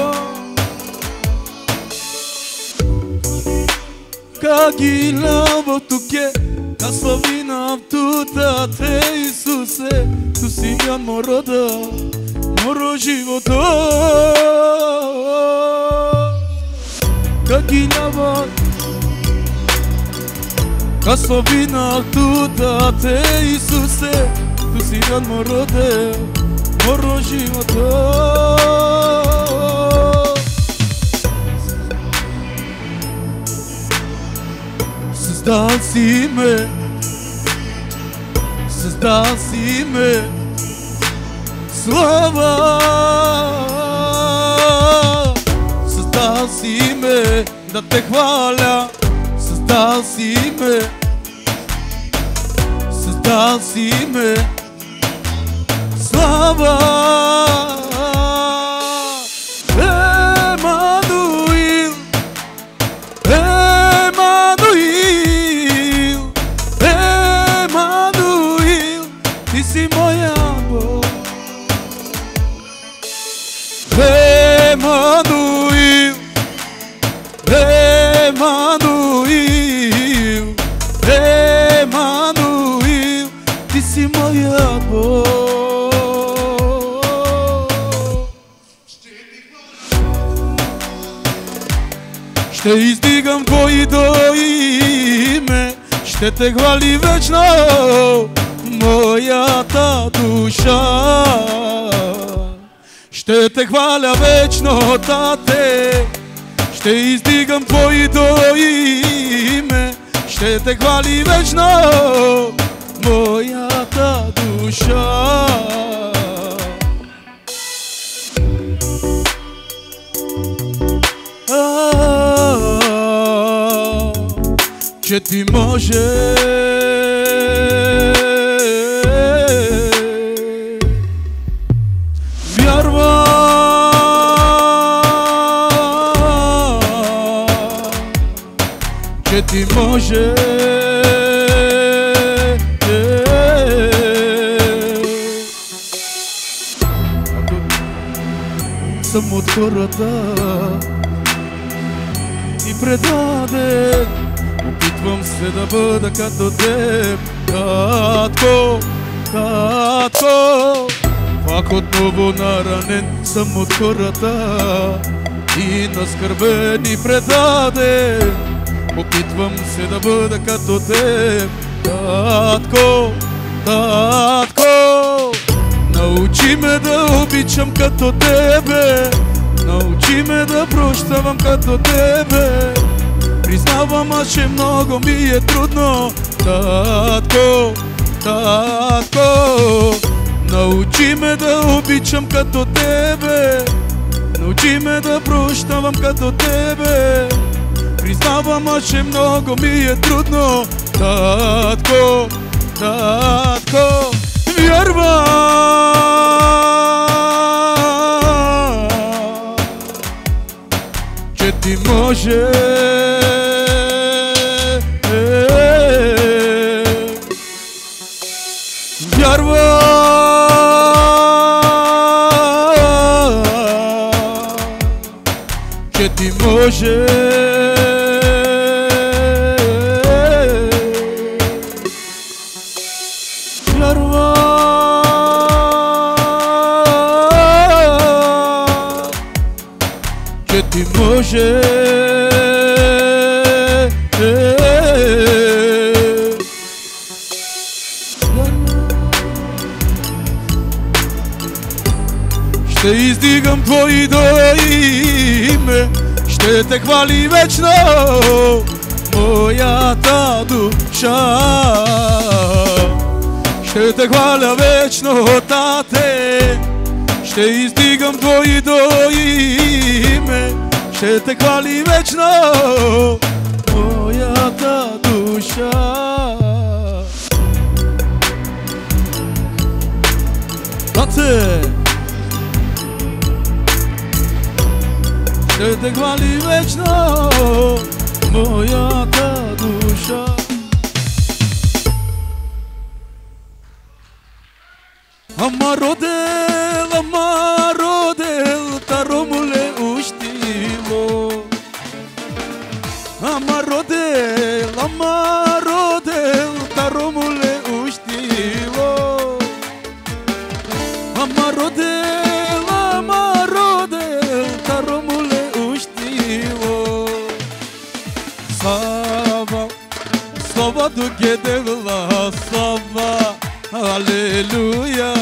Кагилам туке, да славина в Tate, Isuse, Tu si mia moroda, moro života. Kaginava, da slavina v Tate, Isuse, Tu si mia moroda, moro života. Създал си ме, създал си ме, слава. Създал си ме да те хваля, създал си ме, създал си ме, слава. Емануил, Емануил, Емануил, Ти си моя Бог. Емануил, Емануил, Емануил, Ти си моя Бог. Ще издигам Твоето име, ще те хвали вечно моята душа. Ще те хваля вечно, Тате, ще издигам Твоето име, ще те хвали вечно моята душа. Че Ти може вярва, че Ти може съм от хората и предаден, опитвам се да бъда като Теб, татко, татко. Пак отново наранен съм от хората и наскърбен и предаден, опитвам се да бъда като Теб, татко, татко. Научи ме да обичам като Тебе, научи ме да прощавам като Тебе, Признавам, че много ми е трудно. Татко, татко, научи ме да обичам като тебе, научи ме да прощавам като тебе. Признавам, че много ми е трудно. Татко, татко, вярвам, че ти може. Вярвам, че ти може. Ти може. Ще издигам Твоето име, ще те хвали вечно моята душа. Ще те хваля вечно, Тате, ще издигам Твоето име, ще те хвали вечно моята душа. Тате, ще те хвали вечно моята душа. Ама родел, таромуле уштило. Ама родел, таромуле уштило. Ама родел, таромуле уштило. Слава до гедела, слава, алелуя.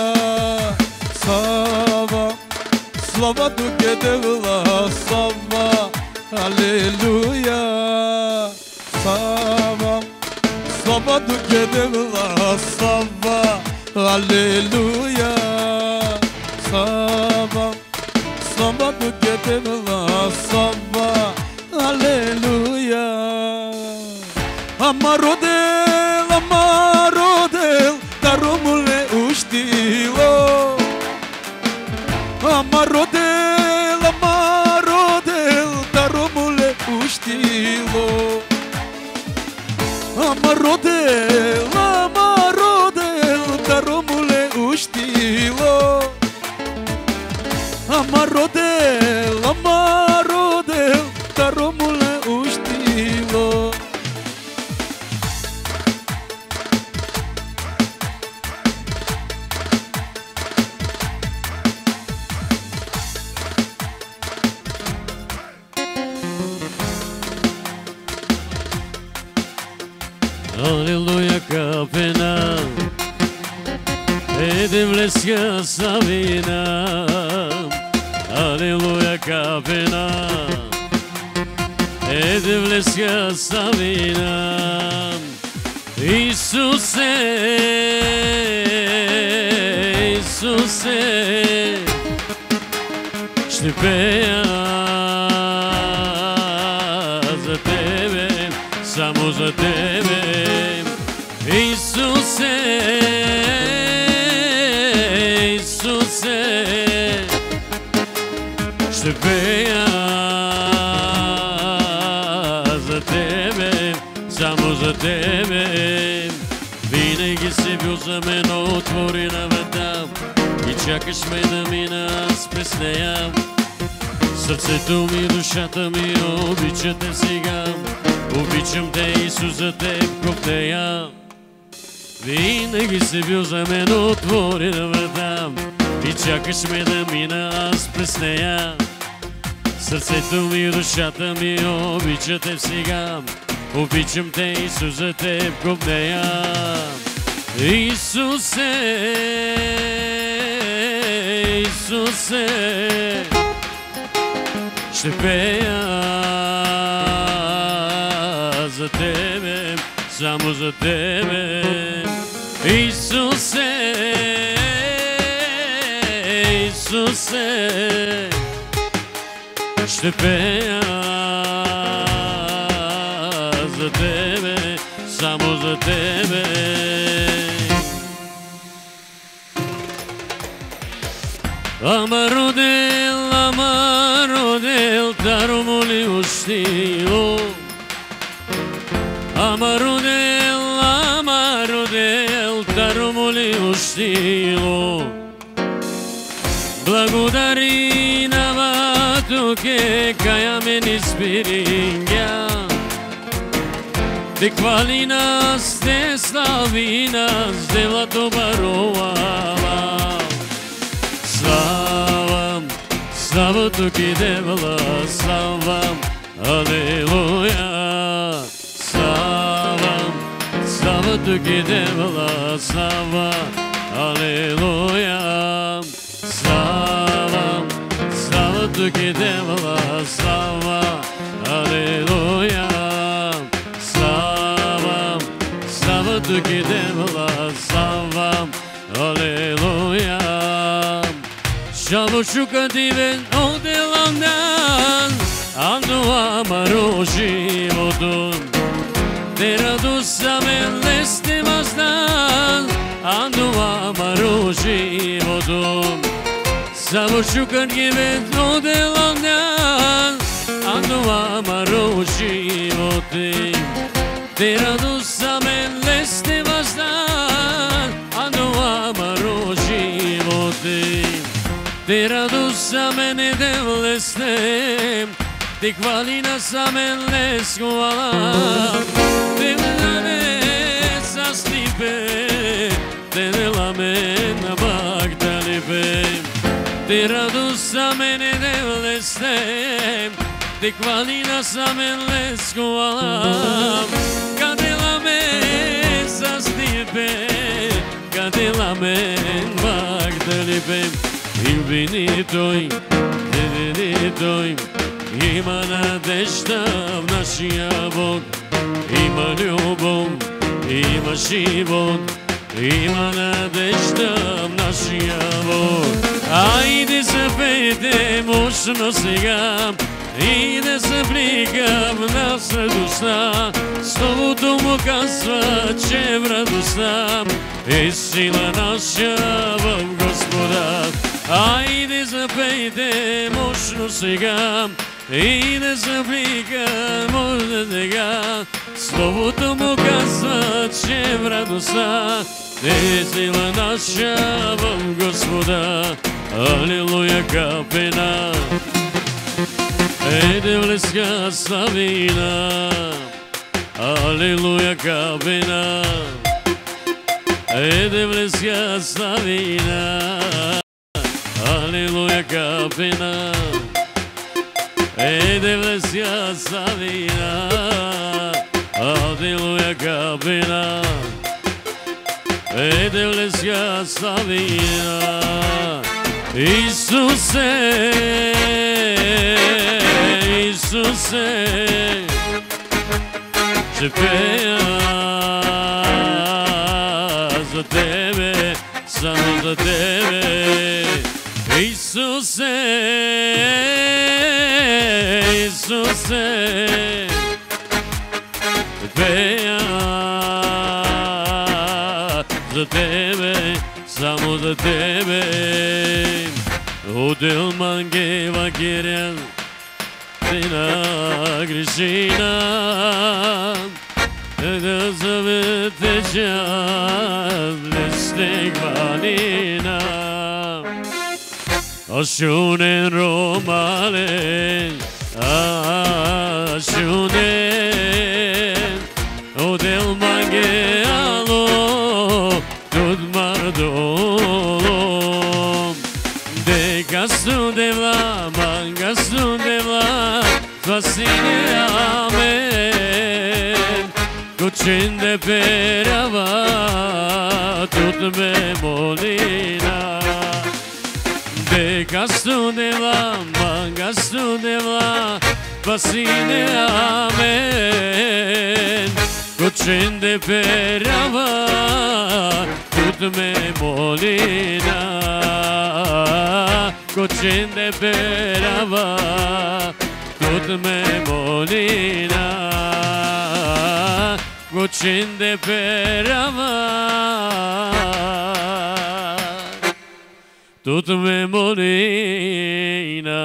Слава до гедела, слава, алелуя. Слава до гедела, слава, алелуя. Слава до гедела, слава, алелуя. Ама родел, таромуле уштило. Ама родел, таромуле уштило. Ама родел, таромуле уштило. Ама родел, таромуле уштило. Алелуя, капена, edemleska savina. Алелуя, капена, edemleska savina. Исусе, Исусе, ще пея за Тебе, само за Тебе. Исусе, Исусе, ще пея за Тебе, само за Тебе. Винаги си бил за мен отворена врата и чакаш ме да мина аз през нея. Сърцето ми, душата ми обичат те сега. Обичам те, Исус, за Теб коптея. Винаги си бил за мен отворена врата и чакаш ме да мина аз през нея. Сърцето ми, душата ми обичат те сега. Обичам те, Исус, за Теб коптея. Исусе, Исусе, ще пея Тебе, само за Тебе. Исусе, Исусе, ще пея за Тебе, само за Тебе. Амарудел, таро моли устило. Амарудел, таро моли устило. Благодари на вато che caiameni spiringa. Te hvali nas, te slavi nas, devlato baroava. Slavam, slava tu ki devla, slavam, aleluja. Slavam, slava tu ki devla, slava, aleluja. Slavam, slava tu ki devla, slava, aleluja. Slavam, slava tu ki devla, slava, aleluja. Shavo shukativen odelandan, ando amaro životom. Te radusame leste mazdan, ando amaro životom. Samo shukativen odelandan, ando amaro životom. Te radusame leste mazdan, ando amaro životom. Te radusame ne devlestem, te hvali nas amen les hvala. Te ne sastipe, te ne lamen bagdalipe. Te radusame ne devlestem, te hvali nas amen les hvala. Kade lamen sastipe, kade lamen bagdalipe. Infinitoj, infinitoj, ima nadежда в нашия Бог. Има любов, има живот, има надежда в нашия Бог. Айде запейте мощно сега и да се влика в нас радостта. Словото му казва, че в радостта е сила наша в Господа. Айде запейте мощно сега и да се влика може сега. Словото му казва, че в радостта е сила наша в Господа. Алилуя, капена. Devleska slavina, aleluja kapena. Devleska slavina, aleluja kapena. Devleska slavina, aleluja kapena. Devleska slavina, Isuse. Isuse, ще пея за Тебе, само за Тебе. Исусе, Исусе, ще пея за Тебе, само за Тебе. Отдел мангева кирян, на грешина, да завете час, не сте хвалина. Ашунен ромален, ашунен, отдел мангеало, тут мардолом. Декасу девла, мангасу девла, Spasine, amen. Kucin de perava, tut me molina. De castu de la, mangastu de la, Spasine, amen. Cocende perava, tut me molina. Cocende perava, tut me molina. Cocende perava, tut me molina.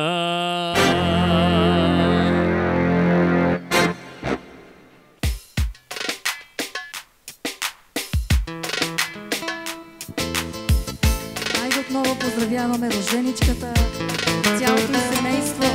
Отново поздравяваме рожденичката, цялото ѝ семейство.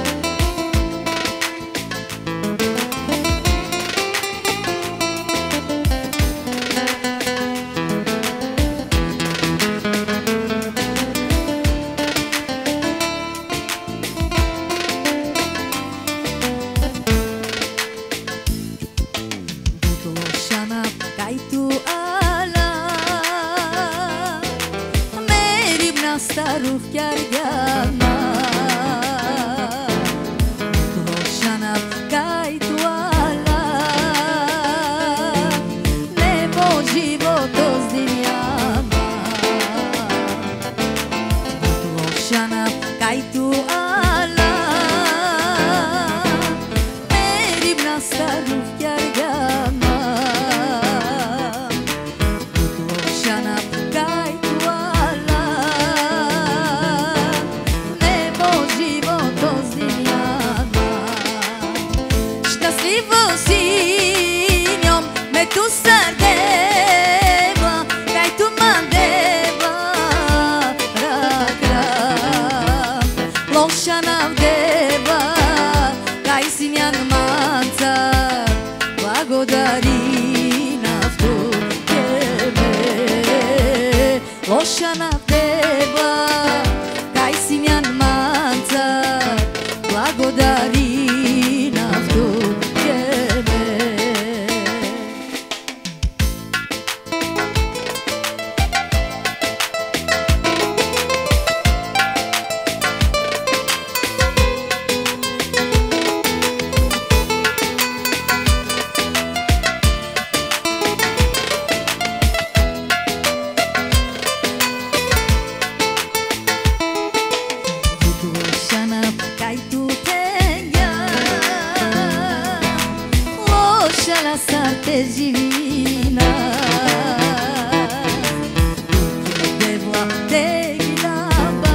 Старух кяргяна Рошана кайтуала Небо живото здивяна Рошана кайтуала Мерибна старух кяргяна Рошана tu sardeva, cai tu mandeva, ragra, lošana vdeva, cai si njan manca, blagodari naftu tebe. Lošana vdeva, cai si njan manca, blagodari naftu tebe. Divina Devla teglabas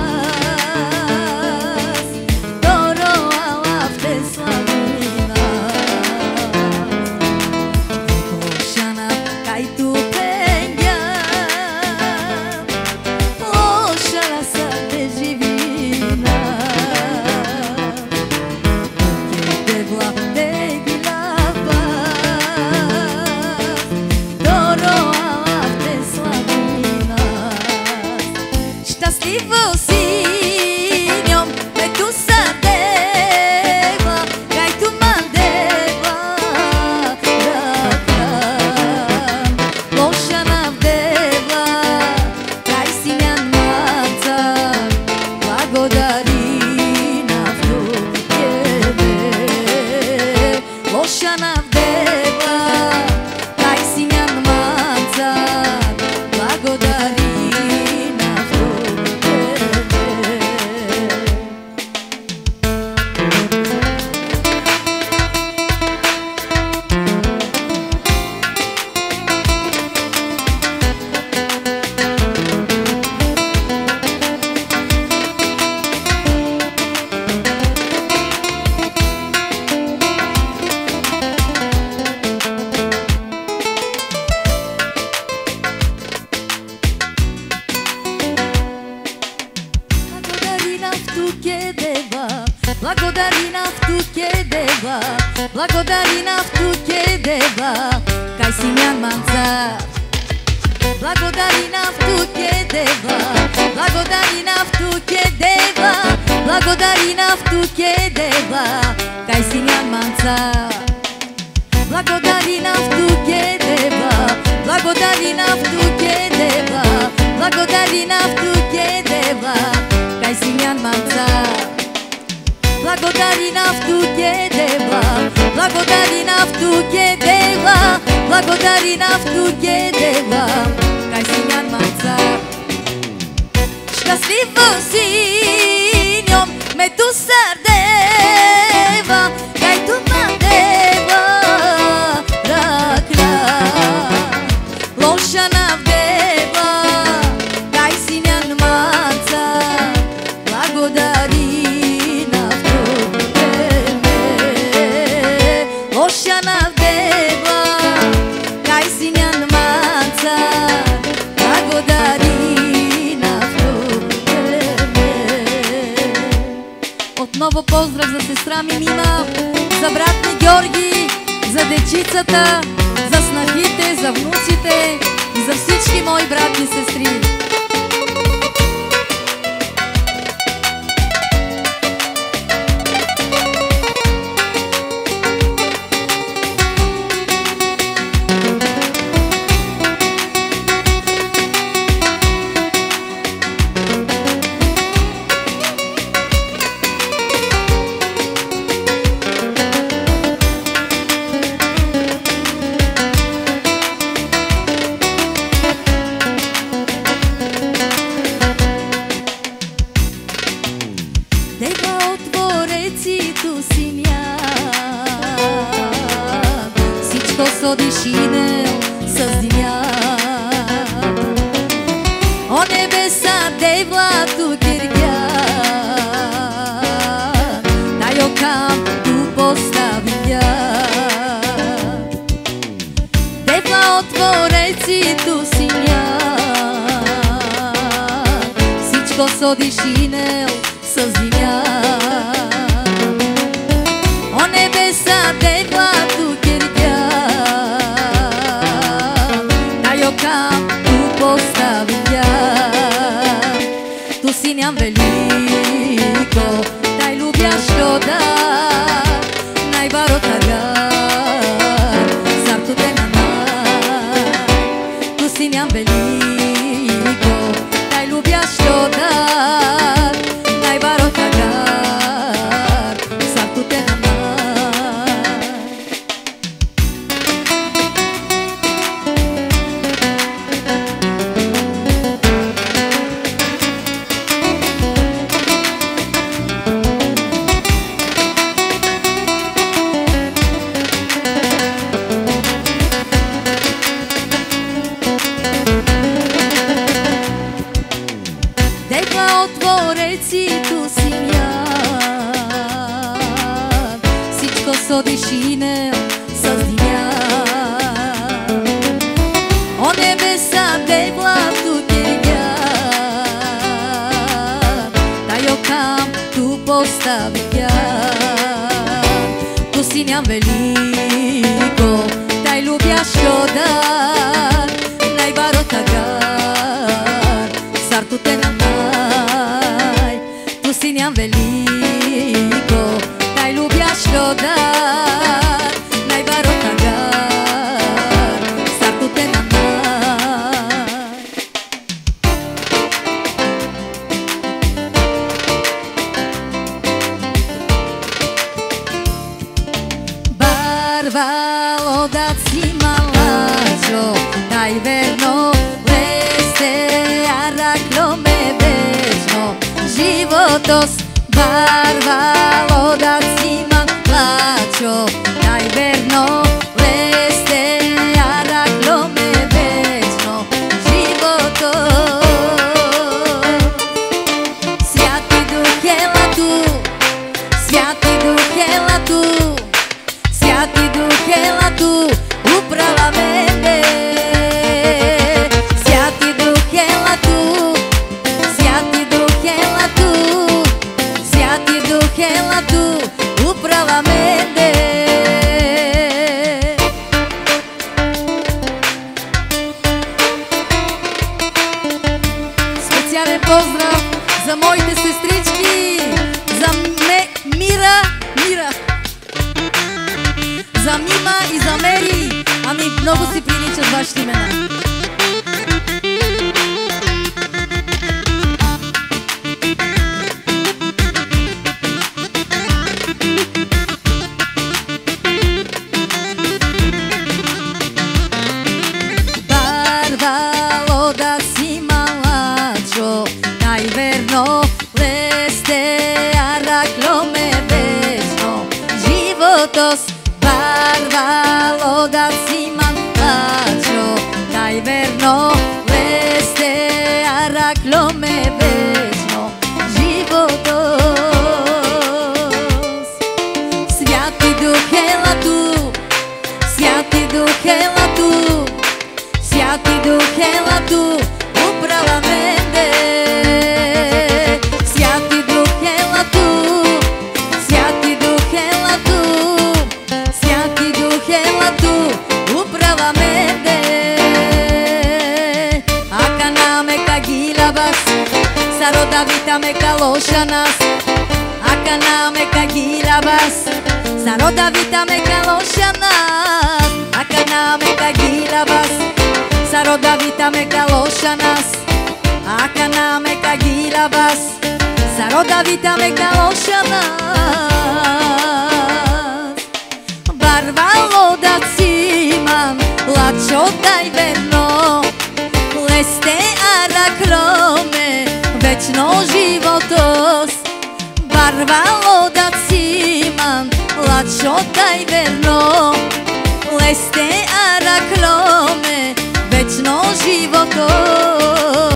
Doro alafte slavina Lošana kaj tu penja Lošala sate živina Devla Щастливо си njom me tu sadeva kaj tu mandeva raka loša navdeva kaj si njan manca blagodari naftu tebe loša navdeva kaj si njan manca blagodari Благодари нафту ке дева, благодари нафту ке дева, кај си нjan манца. Благодари нафту ке дева, благодари нафту ке дева, благодари нафту ке дева, кај си njan манца. Благодари нафту ке дева, благодари нафту ке дева, благодари нафту ке дева, кај си njan манца. Благодари нафту ке дева, благодари нафту ке дева, Благодари навтуке дева, кај сињан маца. Щастливо си njom me tu sardeva, kај tu madeva rakna. Loša navdeva, kај сињан маца. Благодари навтуке ме. Loša navdeva, kај сињан маца. Благодари навтуке ме. Отново поздрав за сестра ми Мина, за брат ми Георги, за дечицата, за снахите, за внуците и за всички мои брати и сестри. Дишине с земя. О небеса, девла ту киргя, дай окам ту поставя. Девла отвореци ту синя, всичко со дишине с земя. О небеса, девла ту киргя, kam tu postavlja. Tu si njam veliko, taj ljubljaš roda, najbaro tagar, zar tu te na naj. Tu si njam veliko, taj ljubljaš roda, najbaro tagar, zar tu te na naj. Дишине с деня. О небеса, девла ту киргя, дай окам ту поставя. Tu si njam veliko, taj ljubjaš rodan, najbaro tagar, zar tu te na naj. Tu si njam veliko, taj ljubjaš rodan, najbaro tagar, zar tu te na naj. Barvalo da si malačo, daj verno leste, a raklo me večno, životos. Barvalo da si malačo, daj verno leste, a raklo me večno, životos. Svjati duh jela tu, svjati duh jela tu, svjati duh jela tu, uprava mene. Svjati duh jela tu, svjati duh jela tu, svjati duh jela tu, uprava mene. Специален поздрав за моите сестрички, за Мира, за Мима и за Мери. Ами много си приличат вашите имена. Barvalo da si malačo, najverno leste araklome večno. Životos barvalo da si malačo, najverno leste araklome večno. Životos. Svjati Duh ela tu, Svjati Duh ela tu, Svjati Duh ela tu, u parlamente. Svjati Duh ela tu, Svjati Duh ela tu, Svjati Duh ela tu, u parlamente. Aka name kagila bas, sarodavita me kaloša nas. Aka name kagila bas, sarodavita me kaloša nas. Aka name kagila bas, sarodavita me kaloša nas. Aka name kagila bas, sarodavita me kaloša nas. Barvalo da ciman, lačo daj verno, leste arakrome, večno životos. Barvalo da ciman, lačo daj verno, leste arakrome, večno životos.